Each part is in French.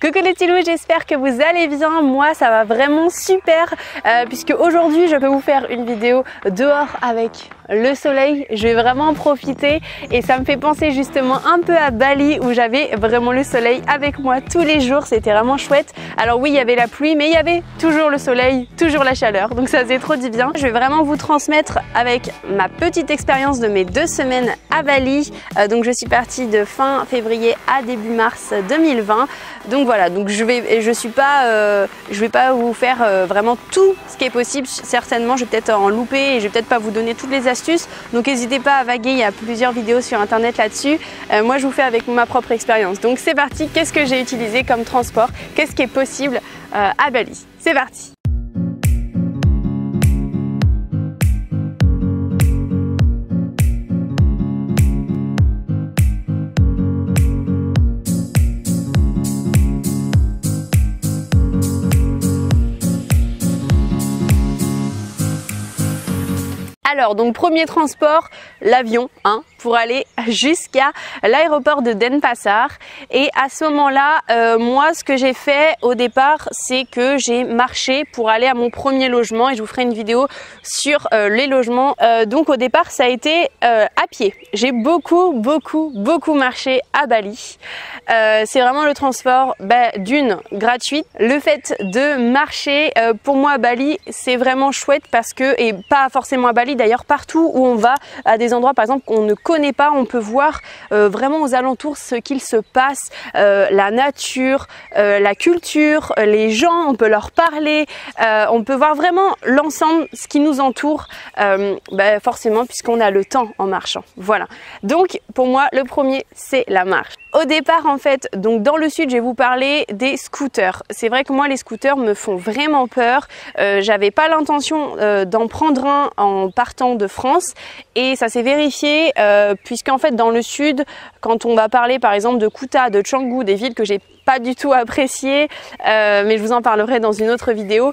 Coucou les petits loups, j'espère que vous allez bien. Moi ça va vraiment super puisque aujourd'hui je peux vous faire une vidéo dehors avec le soleil. Je vais vraiment en profiter et ça me fait penser justement un peu à Bali où j'avais vraiment le soleil avec moi tous les jours. C'était vraiment chouette. Alors oui, il y avait la pluie mais il y avait toujours le soleil, toujours la chaleur, donc ça faisait trop du bien. Je vais vraiment vous transmettre avec ma petite expérience de mes 2 semaines à Bali. Donc je suis partie de fin février à début mars 2020. Donc voilà, donc je vais pas vous faire vraiment tout ce qui est possible. Certainement, je vais peut-être en louper et je vais peut-être pas vous donner toutes les astuces. Donc n'hésitez pas à vaguer, il y a plusieurs vidéos sur internet là-dessus. Moi, je vous fais avec ma propre expérience. Donc c'est parti, qu'est-ce que j'ai utilisé comme transport? Qu'est-ce qui est possible à Bali? C'est parti! Alors donc premier transport, l'avion pour aller jusqu'à l'aéroport de Denpasar. Et à ce moment-là, moi ce que j'ai fait au départ, c'est que j'ai marché pour aller à mon premier logement et je vous ferai une vidéo sur les logements. Donc au départ ça a été à pied. J'ai beaucoup marché à Bali. C'est vraiment le transport d'une gratuite. Le fait de marcher pour moi à Bali c'est vraiment chouette parce que, et pas forcément à Bali d'ailleurs, partout où on va à des endroits par exemple qu'on ne connaît pas, on peut voir vraiment aux alentours ce qu'il se passe, la nature, la culture, les gens, on peut leur parler, on peut voir vraiment l'ensemble, ce qui nous entoure, forcément puisqu'on a le temps en marchant. Voilà, donc pour moi le premier c'est la marche. Au départ en fait, donc dans le sud je vais vous parler des scooters. C'est vrai que moi les scooters me font vraiment peur. J'avais pas l'intention d'en prendre un en partant de France et ça s'est vérifié puisqu'en fait dans le sud, quand on va parler par exemple de Kuta, de Canggu, des villes que j'ai pas du tout appréciées, mais je vous en parlerai dans une autre vidéo.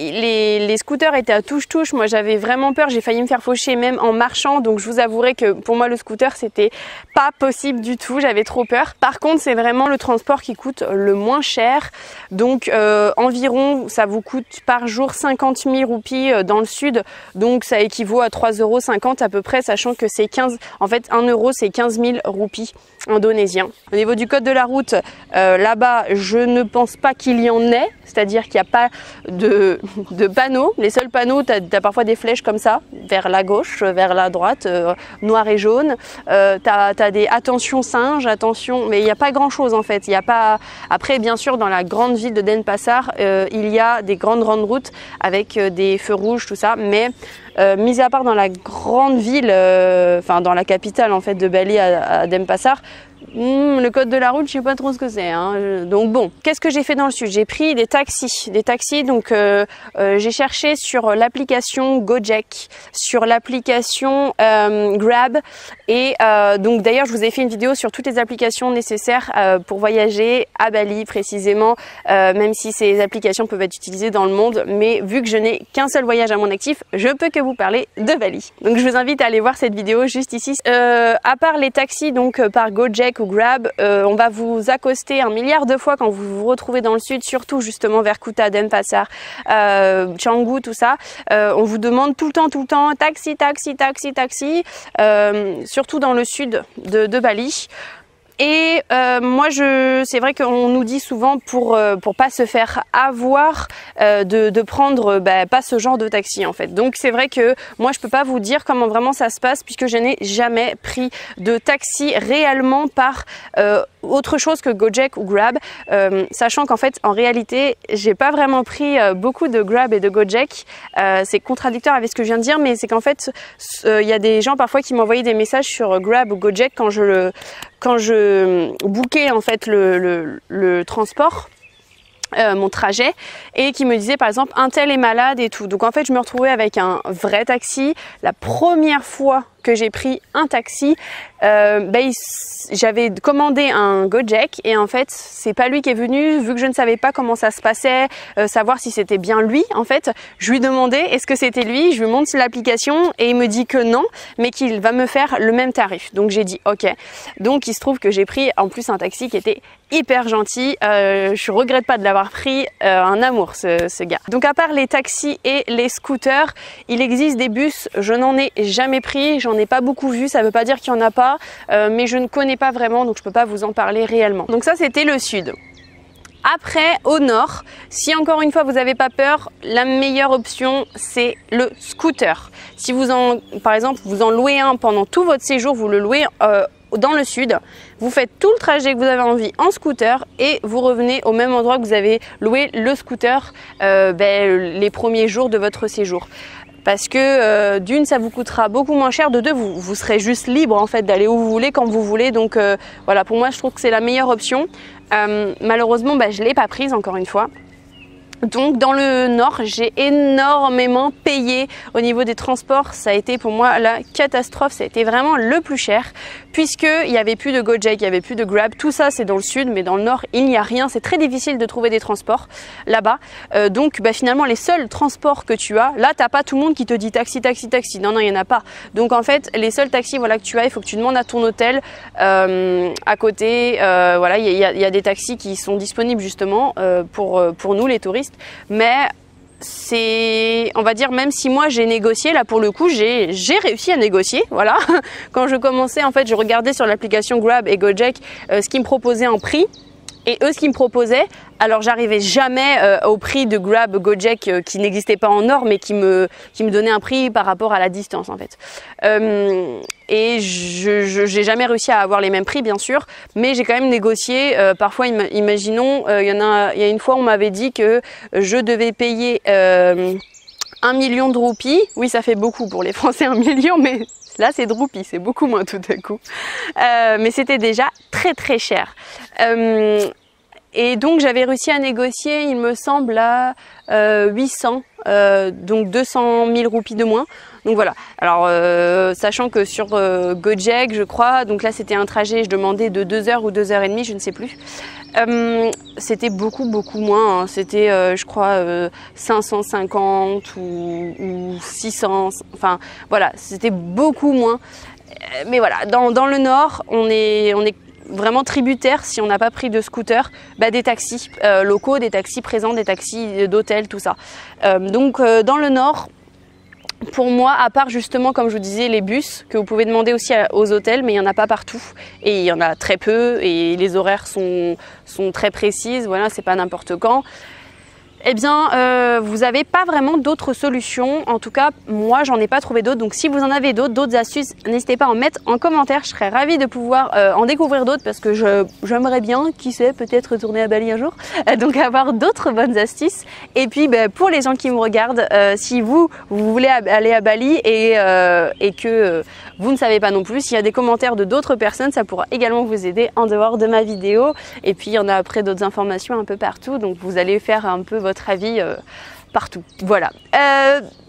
Les scooters étaient à touche-touche, moi j'avais vraiment peur, j'ai failli me faire faucher même en marchant, donc je vous avouerai que pour moi le scooter c'était pas possible du tout, j'avais trop peur. Par contre c'est vraiment le transport qui coûte le moins cher, donc environ ça vous coûte par jour 50 000 roupies dans le sud, donc ça équivaut à 3,50 € à peu près, sachant que c'est 1 euro c'est 15 000 roupies indonésiens. Au niveau du code de la route, là-bas je ne pense pas qu'il y en ait, c'est-à-dire qu'il n'y a pas de panneaux. Les seuls panneaux, tu as parfois des flèches comme ça, vers la gauche, vers la droite, noir et jaune. Tu as des attention singes, attention, mais il n'y a pas grand-chose en fait. Il y a pas... Après, bien sûr, dans la grande ville de Denpasar, il y a des grandes routes avec des feux rouges, tout ça, mais mis à part dans la grande ville, dans la capitale en fait de Bali à Denpasar, le code de la route, je sais pas trop ce que c'est. Donc bon, qu'est-ce que j'ai fait dans le sud? J'ai pris des taxis. Donc j'ai cherché sur l'application Gojek, sur l'application Grab, et donc d'ailleurs je vous ai fait une vidéo sur toutes les applications nécessaires pour voyager à Bali précisément, même si ces applications peuvent être utilisées dans le monde, mais vu que je n'ai qu'un seul voyage à mon actif, je peux que vous parler de Bali. Donc je vous invite à aller voir cette vidéo juste ici. À part les taxis donc par Gojek ou Grab, on va vous accoster 1 milliard de fois quand vous vous retrouvez dans le sud, surtout justement vers Kuta, Denpasar, Canggu, tout ça. On vous demande tout le temps taxi, surtout dans le sud de Bali. Et moi, c'est vrai qu'on nous dit souvent pour pas se faire avoir de prendre pas ce genre de taxi en fait. Donc c'est vrai que moi je peux pas vous dire comment vraiment ça se passe puisque je n'ai jamais pris de taxi réellement par autre chose que Gojek ou Grab, sachant qu'en fait en réalité j'ai pas vraiment pris beaucoup de Grab et de Gojek. C'est contradictoire avec ce que je viens de dire, mais c'est qu'en fait il y a des gens parfois qui m'envoyaient des messages sur Grab ou Gojek quand je bookais en fait le transport, mon trajet, et qui me disait par exemple un tel est malade et tout. Donc en fait je me retrouvais avec un vrai taxi. La première fois que j'ai pris un taxi, j'avais commandé un Gojek et en fait c'est pas lui qui est venu, vu que je ne savais pas comment ça se passait, savoir si c'était bien lui. En fait je lui demandais est-ce que c'était lui, je lui montre l'application et il me dit que non, mais qu'il va me faire le même tarif. Donc j'ai dit ok. Donc il se trouve que j'ai pris en plus un taxi qui était hyper gentil, je regrette pas de l'avoir pris, un amour ce gars. Donc à part les taxis et les scooters, il existe des bus, je n'en ai jamais pris, j'en ai pas beaucoup vu, ça veut pas dire qu'il y en a pas, mais je ne connais pas vraiment donc je peux pas vous en parler réellement. Donc ça c'était le sud. Après, au nord, si encore une fois vous n'avez pas peur, la meilleure option c'est le scooter. Si vous par exemple vous en louez un pendant tout votre séjour, vous le louez dans le sud, vous faites tout le trajet que vous avez envie en scooter et vous revenez au même endroit que vous avez loué le scooter les premiers jours de votre séjour. Parce que d'une, ça vous coûtera beaucoup moins cher, de deux, vous serez juste libre en fait d'aller où vous voulez, quand vous voulez. Donc voilà, pour moi je trouve que c'est la meilleure option. Malheureusement, je ne l'ai pas prise encore une fois. Donc dans le nord, j'ai énormément payé au niveau des transports. Ça a été pour moi la catastrophe, ça a été vraiment le plus cher puisqu'il n'y avait plus de Gojek, il n'y avait plus de Grab. Tout ça c'est dans le sud, mais dans le nord il n'y a rien. C'est très difficile de trouver des transports là-bas. Donc finalement les seuls transports que tu as, là t'as pas tout le monde qui te dit taxi, taxi, taxi. Non, non, il n'y en a pas. Donc en fait les seuls taxis que tu as, il faut que tu demandes à ton hôtel à côté. Voilà, il y a des taxis qui sont disponibles justement pour nous les touristes. Mais c'est, on va dire, même si moi j'ai négocié, là pour le coup j'ai réussi à négocier, voilà. Quand je commençais, en fait, je regardais sur l'application Grab et Gojek ce qu'ils me proposaient en prix et eux ce qu'ils me proposaient. Alors j'arrivais jamais au prix de Grab, Gojek qui n'existait pas en or mais qui me donnait un prix par rapport à la distance en fait. Et j'ai jamais réussi à avoir les mêmes prix bien sûr, mais j'ai quand même négocié. Parfois imaginons, il y a une fois on m'avait dit que je devais payer 1 million de roupies. Oui, ça fait beaucoup pour les Français 1 million, mais là c'est de roupies, c'est beaucoup moins tout à coup. Mais c'était déjà très très cher. Et donc j'avais réussi à négocier, il me semble, à 800, donc 200 000 roupies de moins. Donc voilà, alors sachant que sur Gojek je crois, donc là c'était un trajet, je demandais de 2 heures ou 2 heures et demie, je ne sais plus. C'était beaucoup moins, hein. C'était je crois 550 ou 600, enfin voilà, c'était beaucoup moins. Mais voilà, dans le nord on est vraiment tributaire si on n'a pas pris de scooter, des taxis locaux, des taxis présents, des taxis d'hôtel, tout ça. Donc dans le nord, pour moi, à part justement comme je vous disais les bus que vous pouvez demander aussi aux hôtels, mais il n'y en a pas partout et il y en a très peu et les horaires sont très précises, voilà, c'est pas n'importe quand. Eh bien, vous n'avez pas vraiment d'autres solutions. En tout cas, moi, j'en ai pas trouvé d'autres. Donc, si vous en avez d'autres astuces, n'hésitez pas à en mettre en commentaire. Je serais ravie de pouvoir en découvrir d'autres parce que j'aimerais bien, qui sait, peut-être retourner à Bali un jour. Donc, avoir d'autres bonnes astuces. Et puis, pour les gens qui me regardent, si vous voulez aller à Bali et que vous ne savez pas non plus, s'il y a des commentaires de d'autres personnes, ça pourra également vous aider en dehors de ma vidéo. Et puis, il y en a après d'autres informations un peu partout. Donc, vous allez faire un peu votre avis partout. Voilà.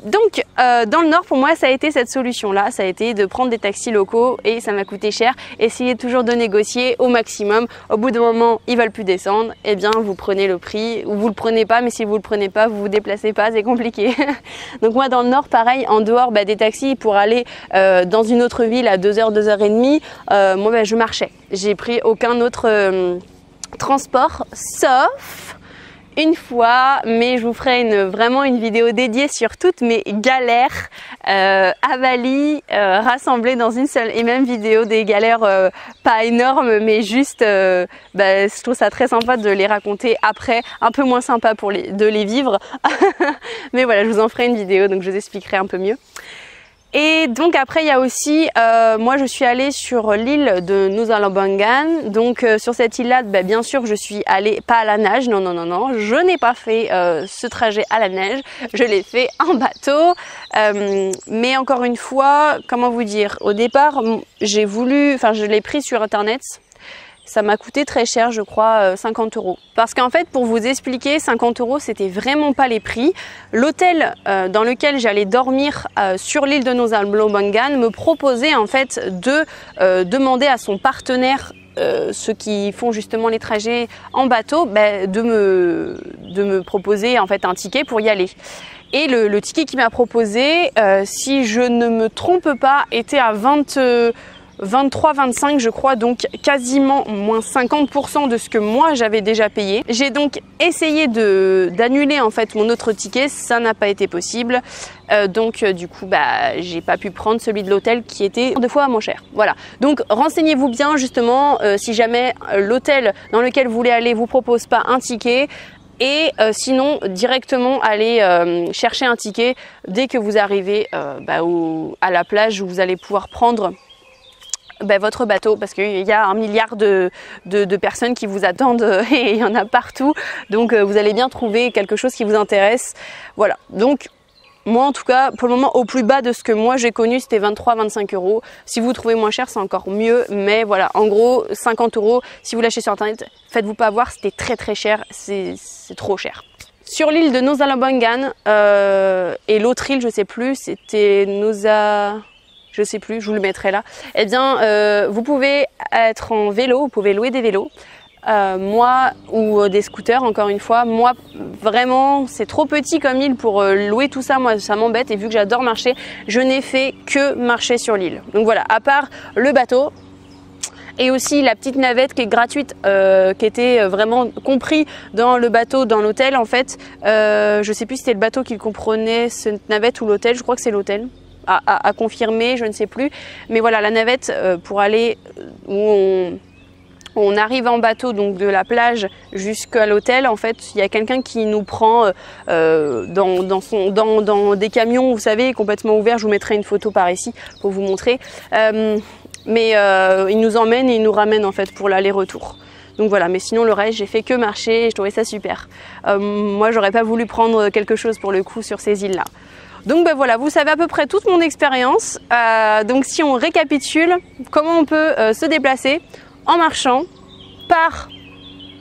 Donc dans le nord, pour moi, ça a été cette solution-là. Ça a été de prendre des taxis locaux et ça m'a coûté cher. Essayez toujours de négocier au maximum. Au bout d'un moment, ils veulent plus descendre. Eh bien, vous prenez le prix ou vous le prenez pas. Mais si vous le prenez pas, vous vous déplacez pas. C'est compliqué. Donc moi, dans le nord, pareil, en dehors des taxis pour aller dans une autre ville à 2 heures, 2 heures et demie, moi, je marchais. J'ai pris aucun autre transport, sauf une fois, mais je vous ferai vraiment une vidéo dédiée sur toutes mes galères à Bali, rassemblées dans une seule et même vidéo, des galères pas énormes, mais juste, je trouve ça très sympa de les raconter après, un peu moins sympa de les vivre, mais voilà, je vous en ferai une vidéo, donc je vous expliquerai un peu mieux. Et donc après il y a aussi, moi je suis allée sur l'île de Nusa Lembongan. Donc sur cette île-là, bien sûr je suis allée pas à la nage, non, je n'ai pas fait ce trajet à la neige, je l'ai fait en bateau. Mais encore une fois, comment vous dire, au départ je l'ai pris sur internet. Ça m'a coûté très cher, je crois 50 €. Parce qu'en fait, pour vous expliquer, 50 €, c'était vraiment pas les prix. L'hôtel dans lequel j'allais dormir sur l'île de Nusa Lembongan me proposait en fait de demander à son partenaire, ceux qui font justement les trajets en bateau, de me proposer en fait un ticket pour y aller. Et le ticket qu'il m'a proposé, si je ne me trompe pas, était à 23,25 je crois, donc quasiment moins 50% de ce que moi j'avais déjà payé. J'ai donc essayé d'annuler en fait mon autre ticket, ça n'a pas été possible. Donc du coup j'ai pas pu prendre celui de l'hôtel qui était 2 fois moins cher. Voilà, donc renseignez-vous bien justement si jamais l'hôtel dans lequel vous voulez aller vous propose pas un ticket. Et sinon directement aller chercher un ticket dès que vous arrivez à la plage où vous allez pouvoir prendre votre bateau, parce qu'il y a 1 milliard de personnes qui vous attendent et il y en a partout, donc vous allez bien trouver quelque chose qui vous intéresse. Voilà, donc moi en tout cas pour le moment au plus bas de ce que moi j'ai connu c'était 23-25 euros. Si vous trouvez moins cher c'est encore mieux, mais voilà, en gros 50 euros si vous l'achetez sur internet, faites-vous pas avoir, c'était très cher, c'est trop cher. Sur l'île de Nusa Lembongan et l'autre île je sais plus, c'était Nusa... je sais plus, je vous le mettrai là. Eh bien, vous pouvez être en vélo, vous pouvez louer des vélos. Moi, ou des scooters, encore une fois. Moi, vraiment, c'est trop petit comme île pour louer tout ça. Moi, ça m'embête. Et vu que j'adore marcher, je n'ai fait que marcher sur l'île. Donc voilà, à part le bateau. Et aussi la petite navette qui est gratuite, qui était vraiment compris dans le bateau, dans l'hôtel en fait. Je sais plus si c'était le bateau qui comprenait cette navette ou l'hôtel. Je crois que c'est l'hôtel. À confirmer, je ne sais plus, mais voilà, la navette pour aller où on arrive en bateau, donc de la plage jusqu'à l'hôtel, en fait il y a quelqu'un qui nous prend dans des camions, vous savez, complètement ouverts. Je vous mettrai une photo par ici pour vous montrer, mais il nous emmène et il nous ramène en fait pour l'aller-retour. Donc voilà, mais sinon le reste j'ai fait que marcher et je trouvais ça super. Moi j'aurais pas voulu prendre quelque chose pour le coup sur ces îles là. Donc voilà, vous savez à peu près toute mon expérience. Donc si on récapitule, comment on peut se déplacer en marchant, par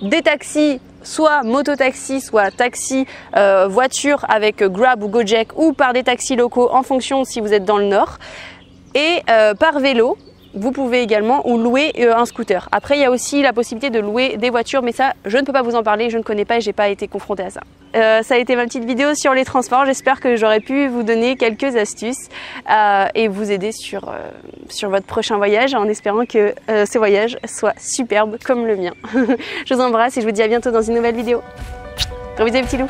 des taxis, soit mototaxi, soit taxi, voiture avec Grab ou Gojek, ou par des taxis locaux en fonction si vous êtes dans le nord, et par vélo. Vous pouvez également ou louer un scooter. Après, il y a aussi la possibilité de louer des voitures, mais ça, je ne peux pas vous en parler, je ne connais pas et j'ai pas été confrontée à ça. Ça a été ma petite vidéo sur les transports. J'espère que j'aurais pu vous donner quelques astuces et vous aider sur votre prochain voyage, en espérant que ce voyage soit superbe comme le mien. Je vous embrasse et je vous dis à bientôt dans une nouvelle vidéo. Gros bisous les petits loups.